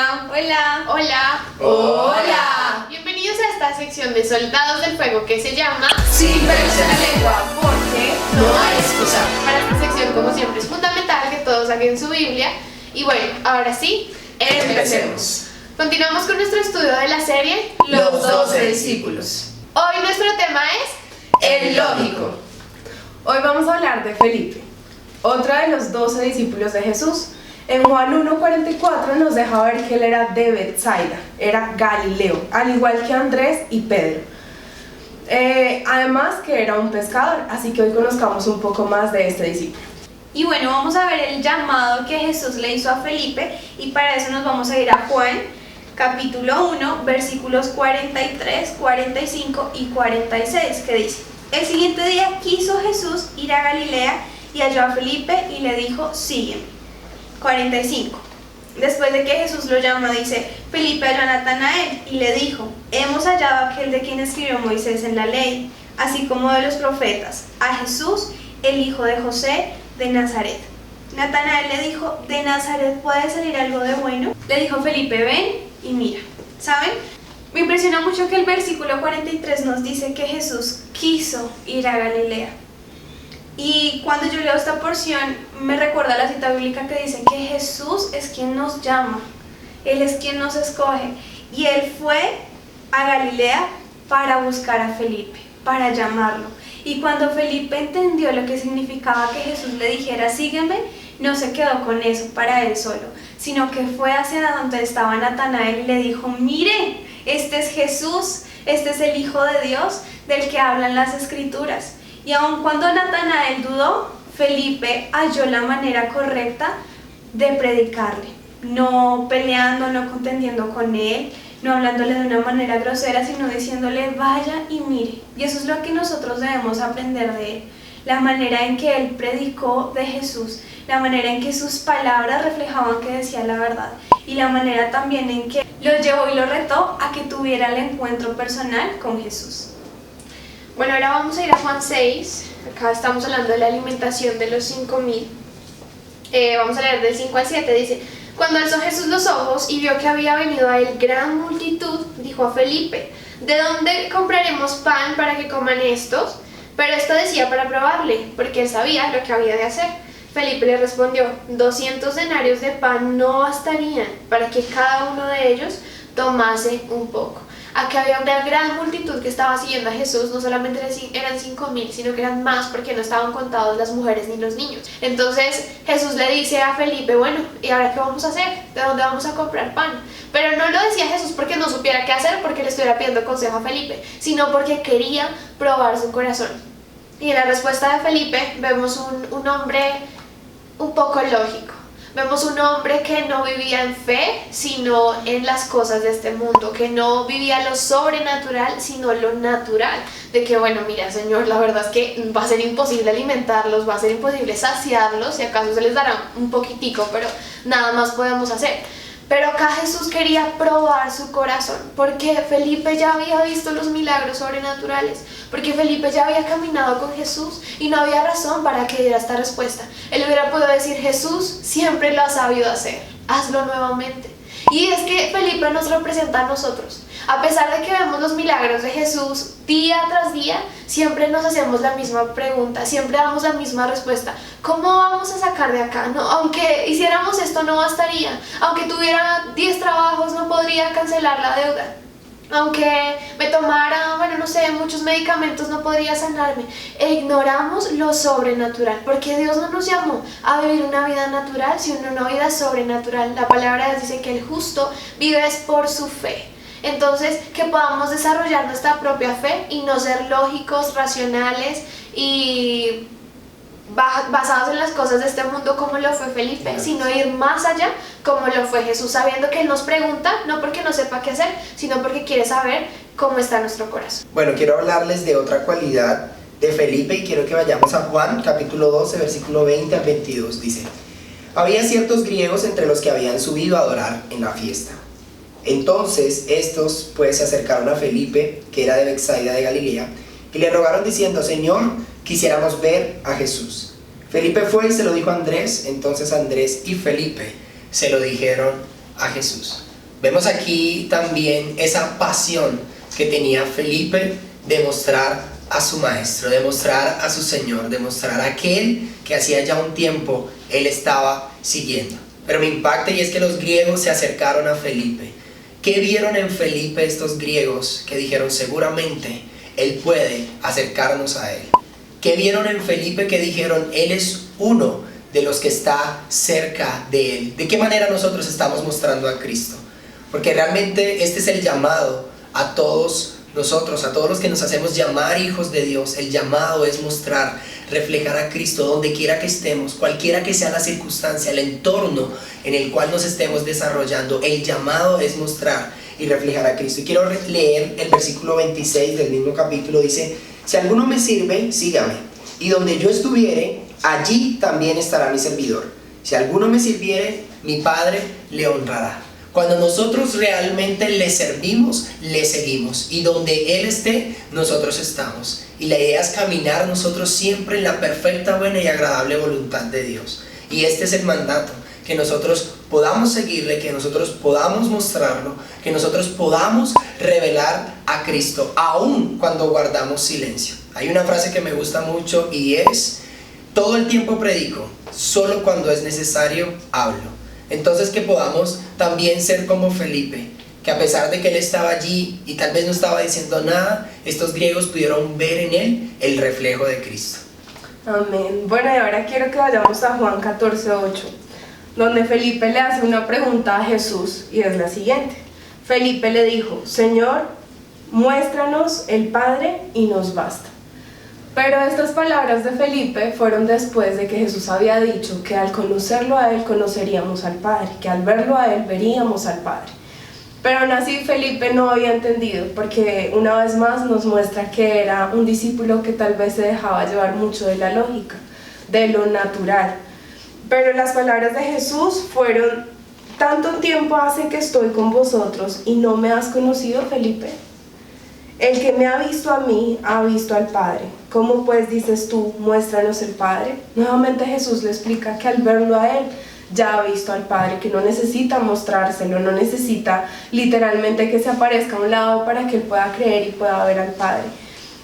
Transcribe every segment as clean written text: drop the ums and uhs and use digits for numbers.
Hola. Hola. Hola. Hola. Bienvenidos a esta sección de Soldados del Fuego que se llama Sin pelos en la lengua, porque no hay excusa. Para esta sección, como siempre, es fundamental que todos saquen su Biblia. Y bueno, ahora sí, Empecemos. Continuamos con nuestro estudio de la serie Los 12 discípulos. Hoy nuestro tema es El lógico. Hoy vamos a hablar de Felipe, otro de los 12 discípulos de Jesús. En Juan 1:44 nos deja ver que él era de Betsaida, era Galileo, al igual que Andrés y Pedro. Además que era un pescador, así que hoy conozcamos un poco más de este discípulo. Y bueno, vamos a ver el llamado que Jesús le hizo a Felipe y para eso nos vamos a ir a Juan, capítulo 1, versículos 43, 45 y 46, que dice: El siguiente día quiso Jesús ir a Galilea y halló a Felipe y le dijo: sígueme. 45. Después de que Jesús lo llama, dice: Felipe halló a Natanael y le dijo: hemos hallado a aquel de quien escribió Moisés en la ley, así como de los profetas, a Jesús, el hijo de José de Nazaret. Natanael le dijo: ¿de Nazaret puede salir algo de bueno? Le dijo Felipe: ven y mira. ¿Saben? Me impresiona mucho que el versículo 43 nos dice que Jesús quiso ir a Galilea. Y cuando yo leo esta porción me recuerda la cita bíblica que dice que Jesús es quien nos llama, Él es quien nos escoge. Y Él fue a Galilea para buscar a Felipe, para llamarlo. Y cuando Felipe entendió lo que significaba que Jesús le dijera: sígueme, no se quedó con eso para él solo, sino que fue hacia donde estaba Natanael y le dijo: mire, este es Jesús, este es el Hijo de Dios del que hablan las Escrituras. Y aun cuando Natanael dudó, Felipe halló la manera correcta de predicarle, no peleando, no contendiendo con él, no hablándole de una manera grosera, sino diciéndole: vaya y mire. Y eso es lo que nosotros debemos aprender de él, la manera en que él predicó de Jesús, la manera en que sus palabras reflejaban que decía la verdad, y la manera también en que lo llevó y lo retó a que tuviera el encuentro personal con Jesús. Bueno, ahora vamos a ir a Juan 6. Acá estamos hablando de la alimentación de los 5,000. Vamos a leer del 5 al 7. Dice: Cuando alzó Jesús los ojos y vio que había venido a él gran multitud, dijo a Felipe: ¿de dónde compraremos pan para que coman estos? Pero esto decía para probarle, porque él sabía lo que había de hacer. Felipe le respondió: 200 denarios de pan no bastarían para que cada uno de ellos tomase un poco. Aquí había una gran multitud que estaba siguiendo a Jesús. No solamente eran 5,000, sino que eran más, porque no estaban contados las mujeres ni los niños. Entonces Jesús le dice a Felipe: bueno, ¿y ahora qué vamos a hacer? ¿De dónde vamos a comprar pan? Pero no lo decía Jesús porque no supiera qué hacer, porque le estuviera pidiendo consejo a Felipe, sino porque quería probar su corazón. Y en la respuesta de Felipe vemos un hombre un poco lógico. Vemos un hombre que no vivía en fe, sino en las cosas de este mundo, que no vivía lo sobrenatural, sino lo natural. De que, bueno, mira, Señor, la verdad es que va a ser imposible alimentarlos, va a ser imposible saciarlos, si acaso se les dará un poquitico, pero nada más podemos hacer. Pero acá Jesús quería probar su corazón, porque Felipe ya había visto los milagros sobrenaturales, porque Felipe ya había caminado con Jesús y no había razón para que diera esta respuesta. Él hubiera podido decir: Jesús siempre lo ha sabido hacer, hazlo nuevamente. Y es que Felipe nos representa a nosotros. A pesar de que vemos los milagros de Jesús día tras día, siempre nos hacemos la misma pregunta, siempre damos la misma respuesta: ¿cómo vamos a sacar de acá? No, aunque hiciéramos esto no bastaría, aunque tuviera 10 trabajos no podría cancelar la deuda, aunque me tomara, bueno, no sé, muchos medicamentos no podría sanarme. E ignoramos lo sobrenatural, porque Dios no nos llamó a vivir una vida natural, sino una vida sobrenatural. La palabra de Dios dice que el justo vive es por su fe. Entonces, que podamos desarrollar nuestra propia fe y no ser lógicos, racionales y basados en las cosas de este mundo como lo fue Felipe, sino ir más allá como lo fue Jesús, sabiendo que Él nos pregunta, no porque no sepa qué hacer, sino porque quiere saber cómo está nuestro corazón. Bueno, quiero hablarles de otra cualidad de Felipe y quiero que vayamos a Juan, capítulo 12, versículo 20 al 22. Dice: había ciertos griegos entre los que habían subido a adorar en la fiesta. Entonces estos pues se acercaron a Felipe, que era de Betsaida de Galilea, y le rogaron diciendo: Señor, quisiéramos ver a Jesús. Felipe fue y se lo dijo a Andrés. Entonces Andrés y Felipe se lo dijeron a Jesús. Vemos aquí también esa pasión que tenía Felipe de mostrar a su maestro, de mostrar a su Señor, de mostrar a aquel que hacía ya un tiempo él estaba siguiendo. Pero me impacta y es que los griegos se acercaron a Felipe. ¿Qué vieron en Felipe estos griegos que dijeron seguramente él puede acercarnos a él? ¿Qué vieron en Felipe que dijeron él es uno de los que está cerca de él? ¿De qué manera nosotros estamos mostrando a Cristo? Porque realmente este es el llamado a todos nosotros, a todos los que nos hacemos llamar hijos de Dios. El llamado es mostrar, reflejar a Cristo donde quiera que estemos, cualquiera que sea la circunstancia, el entorno en el cual nos estemos desarrollando. El llamado es mostrar y reflejar a Cristo. Y quiero leer el versículo 26 del mismo capítulo. Dice: si alguno me sirve, sígame, y donde yo estuviere, allí también estará mi servidor. Si alguno me sirviere, mi Padre le honrará. Cuando nosotros realmente le servimos, le seguimos, y donde Él esté, nosotros estamos. Y la idea es caminar nosotros siempre en la perfecta, buena y agradable voluntad de Dios. Y este es el mandato, que nosotros podamos seguirle, que nosotros podamos mostrarlo, que nosotros podamos revelar a Cristo, aun cuando guardamos silencio. Hay una frase que me gusta mucho y es: todo el tiempo predico, solo cuando es necesario hablo. Entonces, que podamos también ser como Felipe, que a pesar de que él estaba allí y tal vez no estaba diciendo nada, estos griegos pudieron ver en él el reflejo de Cristo. Amén. Bueno, y ahora quiero que vayamos a Juan 14:8, donde Felipe le hace una pregunta a Jesús, y es la siguiente. Felipe le dijo: Señor, muéstranos el Padre y nos basta. Pero estas palabras de Felipe fueron después de que Jesús había dicho que al conocerlo a él conoceríamos al Padre, que al verlo a él veríamos al Padre. Pero aún así Felipe no había entendido, porque una vez más nos muestra que era un discípulo que tal vez se dejaba llevar mucho de la lógica, de lo natural. Pero las palabras de Jesús fueron: tanto tiempo hace que estoy con vosotros y no me has conocido, Felipe. El que me ha visto a mí, ha visto al Padre. ¿Cómo pues dices tú, muéstranos el Padre? Nuevamente Jesús le explica que al verlo a él, ya ha visto al Padre, que no necesita mostrárselo, no necesita literalmente que se aparezca a un lado para que él pueda creer y pueda ver al Padre.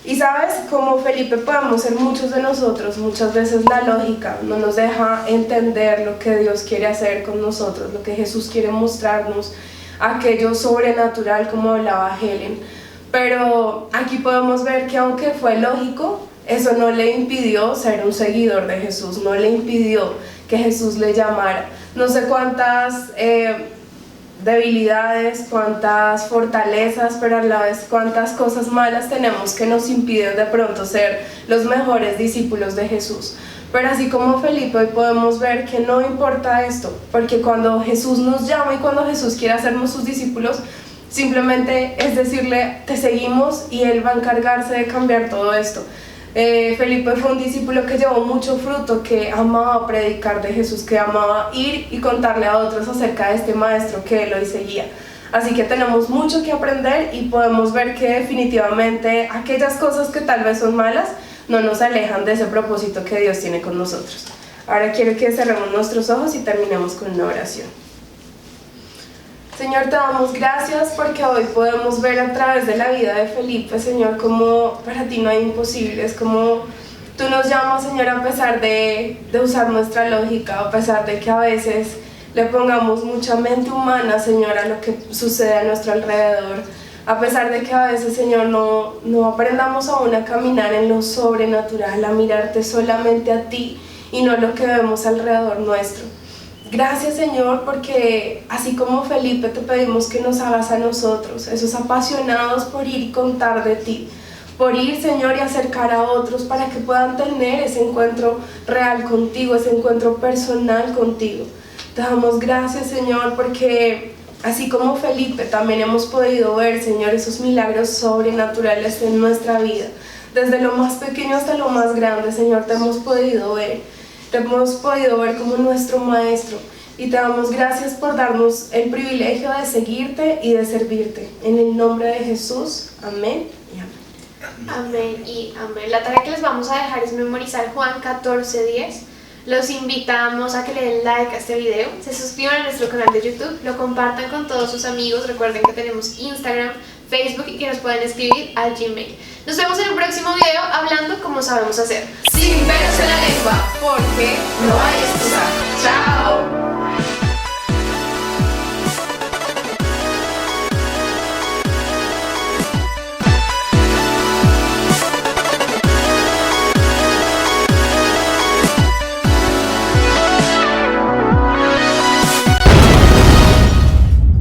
Y sabes, como Felipe podemos ser muchos de nosotros, muchas veces la lógica no nos deja entender lo que Dios quiere hacer con nosotros, lo que Jesús quiere mostrarnos, aquello sobrenatural como hablaba Helen. Pero aquí podemos ver que aunque fue lógico, eso no le impidió ser un seguidor de Jesús, no le impidió que Jesús le llamara. No sé cuántas debilidades, cuántas fortalezas, pero a la vez cuántas cosas malas tenemos que nos impiden de pronto ser los mejores discípulos de Jesús. Pero así como Felipe, hoy podemos ver que no importa esto, porque cuando Jesús nos llama y cuando Jesús quiere hacernos sus discípulos, simplemente es decirle: te seguimos, y Él va a encargarse de cambiar todo esto. Felipe fue un discípulo que llevó mucho fruto, que amaba predicar de Jesús, que amaba ir y contarle a otros acerca de este maestro que él hoy seguía. Así que tenemos mucho que aprender, y podemos ver que definitivamente aquellas cosas que tal vez son malas no nos alejan de ese propósito que Dios tiene con nosotros. Ahora quiero que cerremos nuestros ojos y terminemos con una oración. Señor, te damos gracias porque hoy podemos ver a través de la vida de Felipe, Señor, como para ti no hay imposibles, como tú nos llamas, Señor, a pesar de usar nuestra lógica, a pesar de que a veces le pongamos mucha mente humana, Señor, a lo que sucede a nuestro alrededor, a pesar de que a veces, Señor, no aprendamos aún a caminar en lo sobrenatural, a mirarte solamente a ti y no lo que vemos alrededor nuestro. Gracias, Señor, porque así como Felipe te pedimos que nos hagas a nosotros, esos apasionados por ir y contar de ti, por ir, Señor, y acercar a otros para que puedan tener ese encuentro real contigo, ese encuentro personal contigo. Te damos gracias, Señor, porque así como Felipe también hemos podido ver, Señor, esos milagros sobrenaturales en nuestra vida. Desde lo más pequeño hasta lo más grande, Señor, te hemos podido ver. Te hemos podido ver como nuestro Maestro, y te damos gracias por darnos el privilegio de seguirte y de servirte. En el nombre de Jesús, amén y amén. Amén y amén. La tarea que les vamos a dejar es memorizar Juan 14:10. los invitamos a que le den like a este video, se suscriban a nuestro canal de YouTube, lo compartan con todos sus amigos, recuerden que tenemos Instagram, Facebook y que nos pueden escribir al Gmail. Nos vemos en el próximo video hablando como sabemos hacer. Sin pelos en la lengua, porque no hay excusa. ¡Chao!